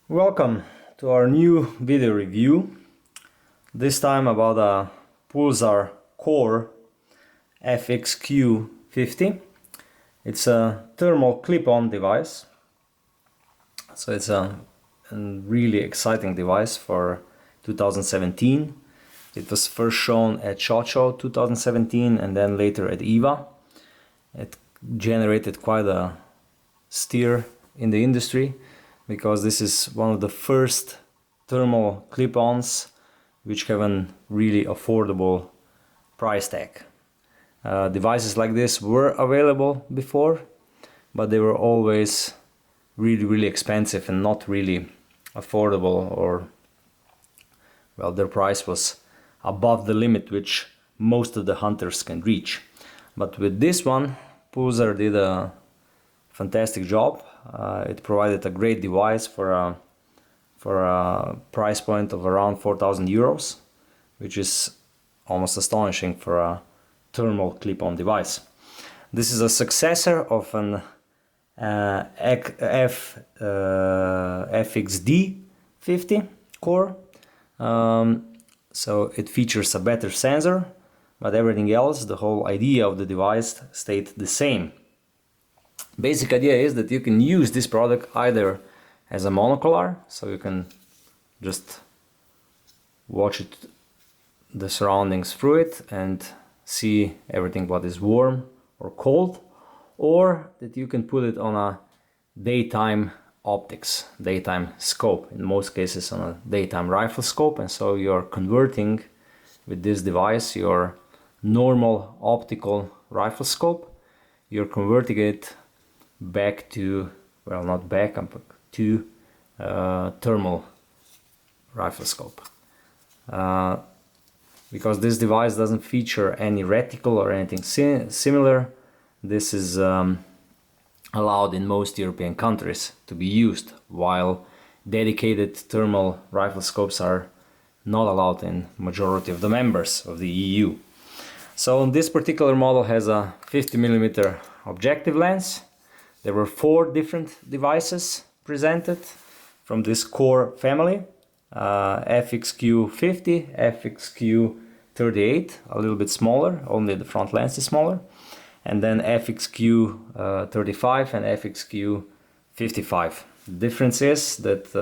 Welcome to our new video review, this time about a Pulsar Core FXQ50. It's a thermal clip-on device, so it's a really exciting device for 2017. It was first shown at SHOT Show 2017 and then later at EVA. It generated quite a stir in the industry, because this is one of the first thermal clip-ons which have a really affordable price tag. Devices like this were available before, but they were always really expensive and not really affordable, or well, their price was above the limit which most of the hunters can reach. But with this one, Pulsar did a fantastic job. It provided a great device for a price point of around 4,000 euros, which is almost astonishing for a thermal clip-on device. This is a successor of an FXD50 core. So it features a better sensor, but everything else, the whole idea of the device, stayed the same. Basic idea is that you can use this product either as a monocular, so you can just watch the surroundings through it and see everything what is warm or cold, or that you can put it on a daytime optics, daytime scope, in most cases on a daytime rifle scope, and so you're converting with this device your normal optical rifle scope, you're converting it back to, well, not back, to thermal rifle scope. Because this device doesn't feature any reticle or anything similar, this is allowed in most European countries to be used, while dedicated thermal rifle scopes are not allowed in majority of the members of the EU. So this particular model has a 50mm objective lens. There were 4 different devices presented from this core family: FXQ50, FXQ38, a little bit smaller, only the front lens is smaller, and then FXQ35 and FXQ55. The difference is that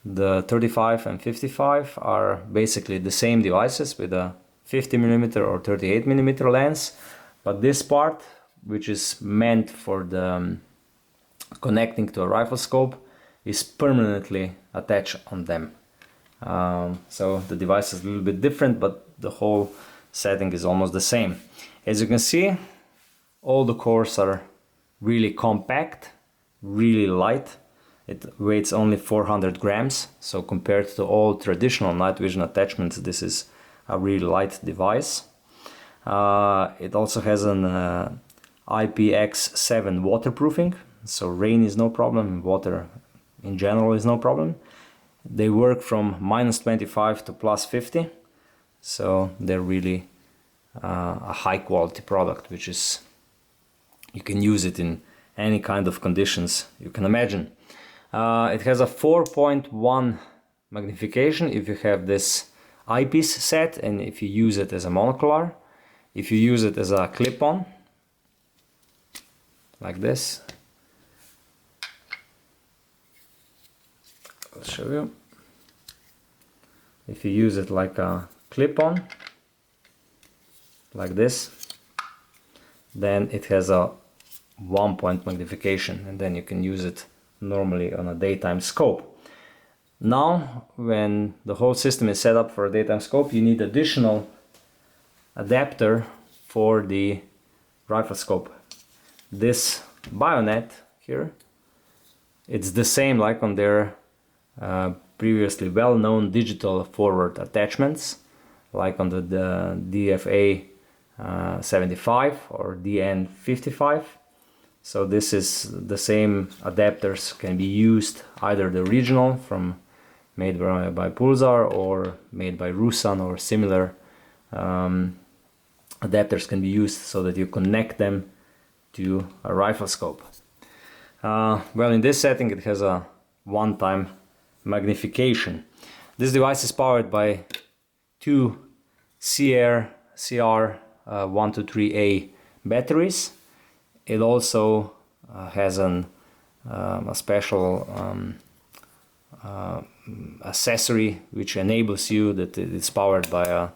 the 35 and 55 are basically the same devices with a 50mm or 38mm lens, but this part, which is meant for the connecting to a rifle scope, is permanently attached on them. So the device is a little bit different, but the whole setting is almost the same. As you can see, all the cores are really compact, really light. It weighs only 400 grams, so compared to all traditional night vision attachments, this is a really light device. It also has an IPX7 waterproofing, so rain is no problem, water in general is no problem. They work from -25 to +50, so they're really a high quality product, which is, you can use it in any kind of conditions you can imagine. It has a 4.1 magnification if you have this eyepiece set, and if you use it as a monocular. If you use it as a clip-on, like this, I'll show you. If you use it like a clip-on, like this, then it has a 1-point magnification, and then you can use it normally on a daytime scope. Now, when the whole system is set up for a daytime scope, you need additional adapter for the rifle scope. This bayonet here, it's the same like on their previously well-known digital forward attachments, like on the DFA 75 or DN55. So this is the same adapters, can be used either the original from made by Pulsar or made by Rusan, or similar adapters can be used so that you connect them to a rifle scope. Well, in this setting it has a one-time magnification. This device is powered by two CR123A batteries. It also has a special accessory which enables you that it's powered by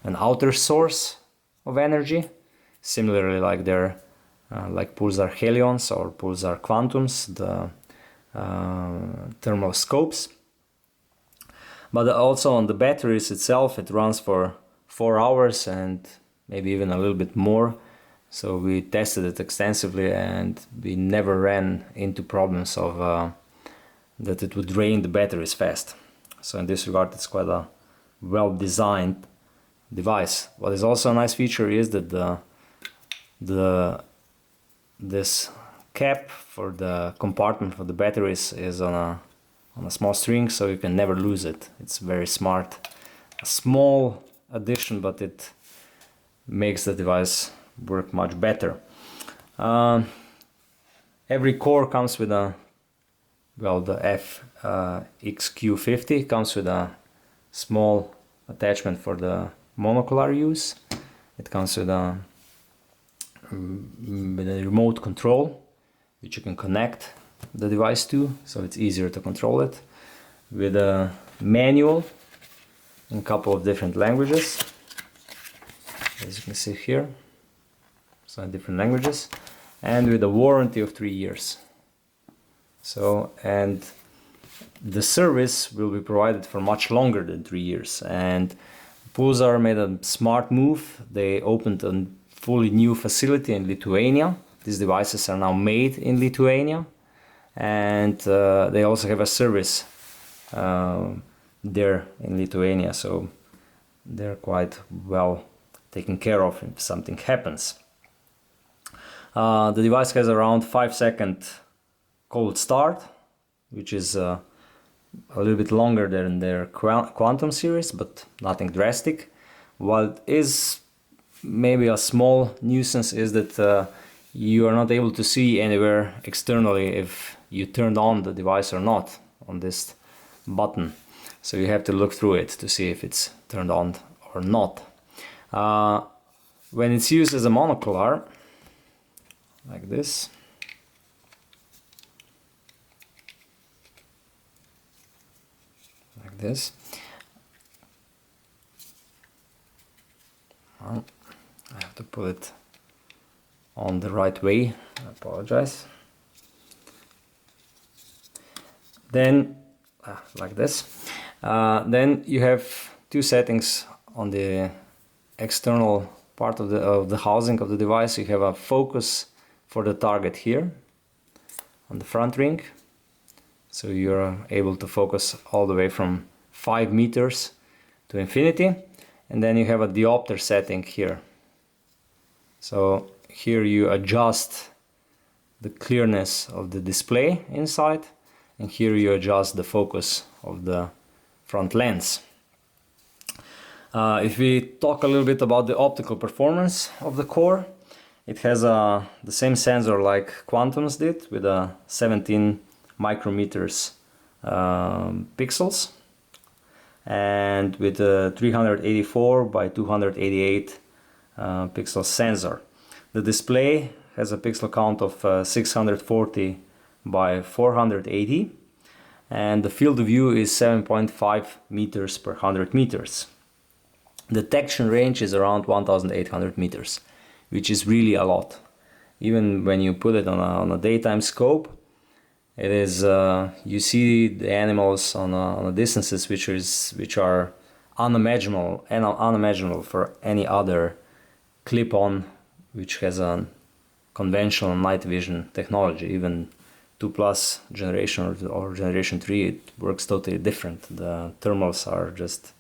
an outer source of energy, similarly like their like Pulsar Helions or Pulsar Quantums, the thermal scopes. But also on the batteries itself, it runs for 4 hours and maybe even a little bit more. So we tested it extensively and we never ran into problems of that it would drain the batteries fast. So in this regard, it's quite a well-designed device. What is also a nice feature is that this cap for the compartment for the batteries is on a small string, so you can never lose it. It's very smart. A small addition, but it makes the device work much better. Every core comes with the FXQ50 comes with a small attachment for the monocular use. It comes with a remote control which you can connect the device to, so it's easier to control it, with a manual in a couple of different languages, as you can see here, so in different languages, and with a warranty of 3 years. So, and the service will be provided for much longer than 3 years. And Pulsar made a smart move. They opened a fully new facility in Lithuania. These devices are now made in Lithuania, and they also have a service there in Lithuania, so they're quite well taken care of if something happens. The device has around 5-second cold start, which is a little bit longer than their Quantum series, but nothing drastic. What is maybe a small nuisance is that you are not able to see anywhere externally if you turned on the device or not on this button. So you have to look through it to see if it's turned on or not. When it's used as a monocular, like this, like this, I have to put it on the right way, I apologize. Then, like this, then you have two settings on the external part of the housing of the device. You have a focus for the target here on the front ring, so you're able to focus all the way from 5 meters to infinity. And then you have a diopter setting here, so here you adjust the clearness of the display inside, and here you adjust the focus of the front lens. If we talk a little bit about the optical performance of the core, it has the same sensor like Quantum's did, with a 17 micrometers pixels, and with a 384 by 288 pixel sensor. The display has a pixel count of 640 by 480, and the field of view is 7.5 meters per 100 meters. Detection range is around 1800 meters, which is really a lot. Even when you put it on a daytime scope, it is you see the animals on a distances which are unimaginable for any other clip-on which has a conventional night vision technology. Even 2+ generation or generation 3, it works totally different. The thermals are just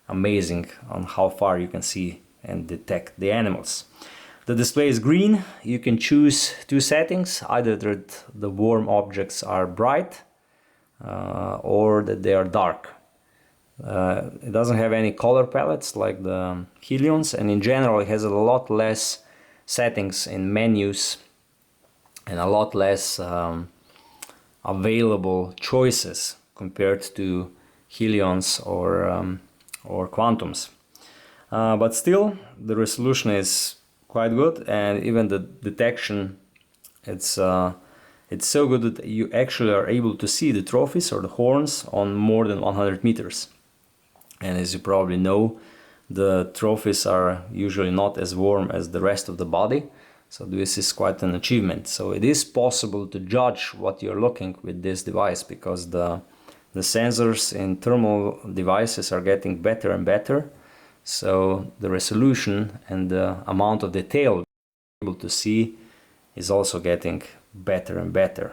amazing on how far you can see and detect the animals. The display is green. You can choose two settings, either that the warm objects are bright or that they are dark. It doesn't have any color palettes like the Helions, and in general it has a lot less settings in menus and a lot less available choices compared to Helions or Quantums. But still, the resolution is quite good, and even the detection, it's so good that you actually are able to see the trophies or the horns on more than 100 meters. And as you probably know, the trophies are usually not as warm as the rest of the body, so this is quite an achievement. So it is possible to judge what you're looking with this device, because the sensors in thermal devices are getting better and better, so the resolution and the amount of detail you're able to see is also getting better and better.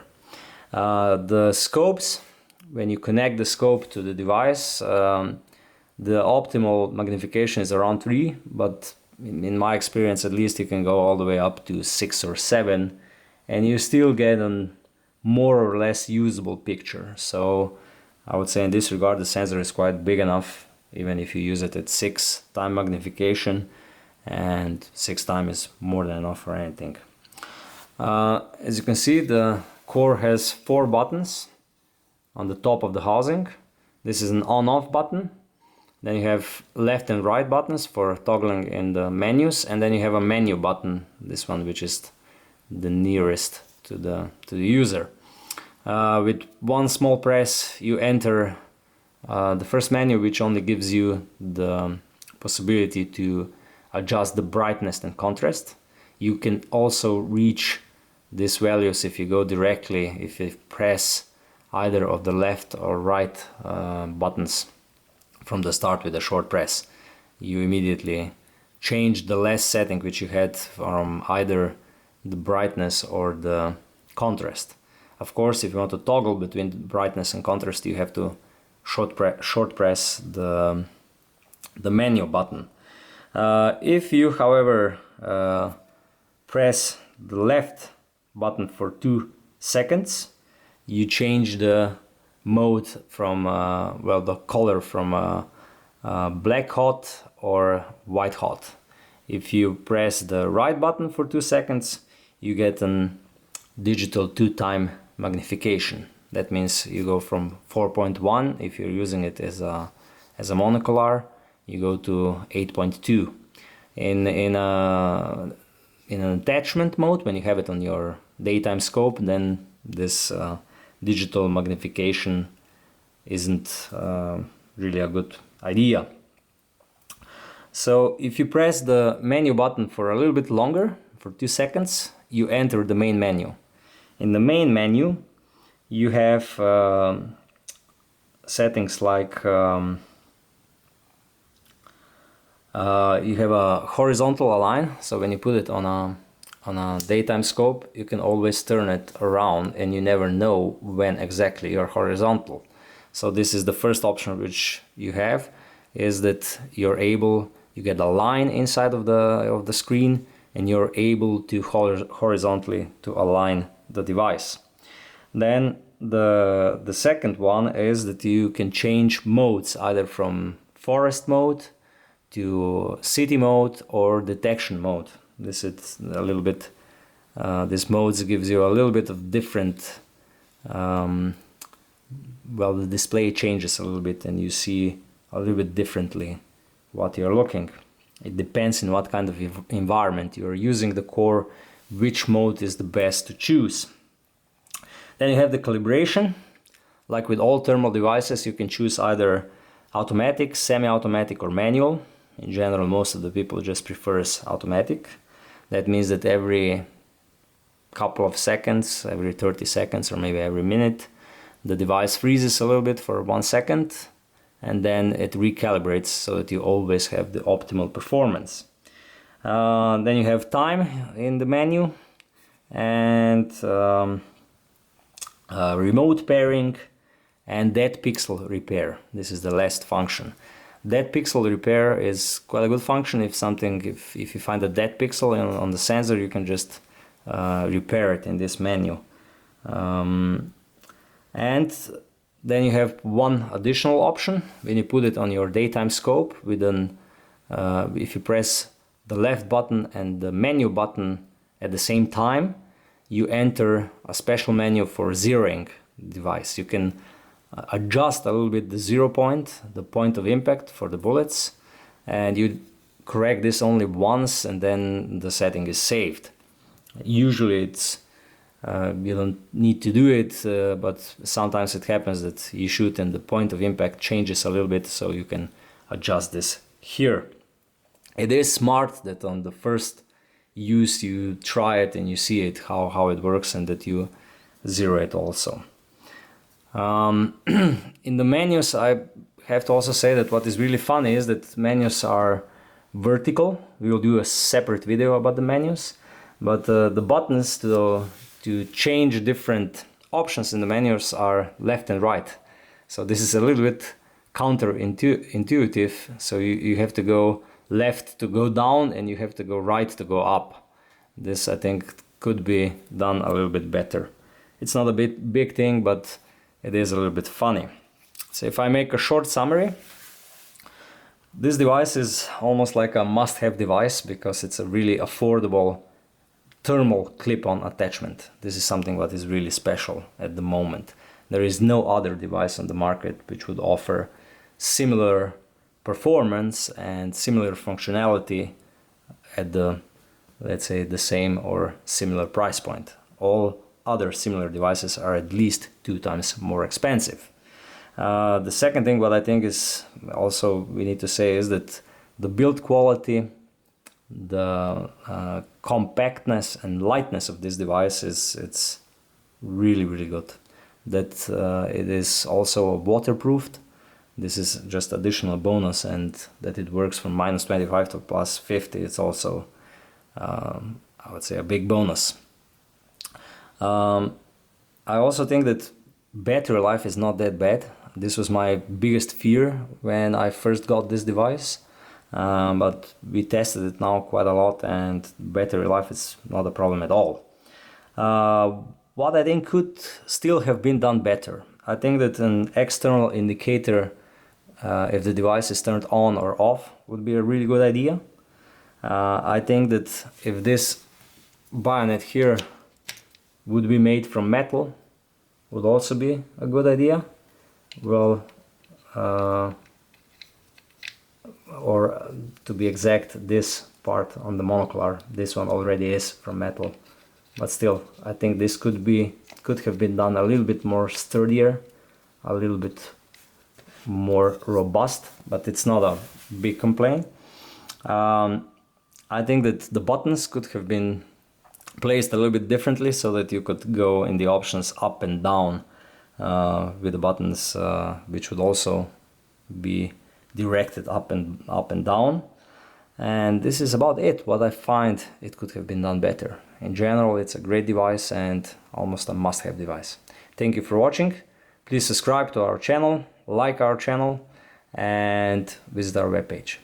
The scopes, when you connect the scope to the device, the optimal magnification is around 3, but in my experience at least you can go all the way up to 6 or 7, and you still get a more or less usable picture. So I would say in this regard the sensor is quite big enough, even if you use it at 6 time magnification, and 6 time is more than enough for anything. As you can see, the core has 4 buttons on the top of the housing. This is an on-off button. Then you have left and right buttons for toggling in the menus, and then you have a menu button, this one, which is the nearest to the user. With one small press you enter the first menu, which only gives you the possibility to adjust the brightness and contrast. You can also reach these values if you go directly, if you press either of the left or right buttons from the start with a short press. You immediately change the last setting which you had from either the brightness or the contrast. Of course, if you want to toggle between brightness and contrast, you have to short press the menu button. If you, however, press the left button for 2 seconds, you change the mode from well, the color from black hot or white hot. If you press the right button for 2 seconds, you get a digital 2 time magnification. That means you go from 4.1 if you're using it as a monocular, you go to 8.2. In an attachment mode, when you have it on your daytime scope, then this digital magnification isn't really a good idea. So if you press the menu button for a little bit longer, for 2 seconds, you enter the main menu. In the main menu you have settings like you have a horizontal align, so when you put it on a daytime scope, you can always turn it around and you never know when exactly you're horizontal. So this is the first option which you have, is that you get a line inside of the screen, and you're able to horizontally to align the device. Then the second one is that you can change modes, either from forest mode to city mode or detection mode. This is a little bit, this modes gives you a little bit of different, well, the display changes a little bit and you see a little bit differently what you're looking. It depends in what kind of environment you're using the core, which mode is the best to choose. Then you have the calibration. Like with all thermal devices, you can choose either automatic, semi-automatic or manual. In general, most of the people just prefers automatic. That means that every couple of seconds, every 30 seconds or maybe every minute, the device freezes a little bit for 1 second, and then it recalibrates so that you always have the optimal performance. Then you have time in the menu, and remote pairing and dead pixel repair. This is the last function. Dead pixel repair is quite a good function. If you find a dead pixel on the sensor, you can just repair it in this menu. And then you have one additional option. When you put it on your daytime scope, if you press the left button and the menu button at the same time, you enter a special menu for zeroing device. You can adjust a little bit the 0 point, the point of impact for the bullets, and you correct this only once and then the setting is saved. Usually it's you don't need to do it, but sometimes it happens that you shoot and the point of impact changes a little bit, so you can adjust this here. It is smart that on the first use you try it and you see it how it works, and that you zero it also. In the menus, I have to also say that what is really funny is that menus are vertical. We will do a separate video about the menus, but the buttons to change different options in the menus are left and right. So this is a little bit counterintuitive. So you have to go left to go down and you have to go right to go up. This, I think, could be done a little bit better. It's not a big thing, but it is a little bit funny. So if I make a short summary, this device is almost like a must-have device because it's a really affordable thermal clip-on attachment. This is something that is really special at the moment. There is no other device on the market which would offer similar performance and similar functionality at the, let's say, the same or similar price point. All other similar devices are at least 2 times more expensive. The second thing what I think is also we need to say is that the build quality, the compactness and lightness of this device it's really good. That it is also waterproofed. This is just additional bonus, and that it works from -25 to +50. It's also I would say a big bonus. I also think that battery life is not that bad. This was my biggest fear when I first got this device. But we tested it now quite a lot, and battery life is not a problem at all. What I think could still have been done better, I think that an external indicator if the device is turned on or off would be a really good idea. I think that if this bayonet here would be made from metal, would also be a good idea. Well, or to be exact, this part on the monocular, this one already is from metal, but still I think this could have been done a little bit more sturdier, a little bit more robust, but it's not a big complaint. I think that the buttons could have been placed a little bit differently so that you could go in the options up and down with the buttons which would also be directed up and down. And this is about it, what I find it could have been done better. In general, it's a great device and almost a must-have device. Thank you for watching. Please subscribe to our channel, like our channel, and visit our webpage.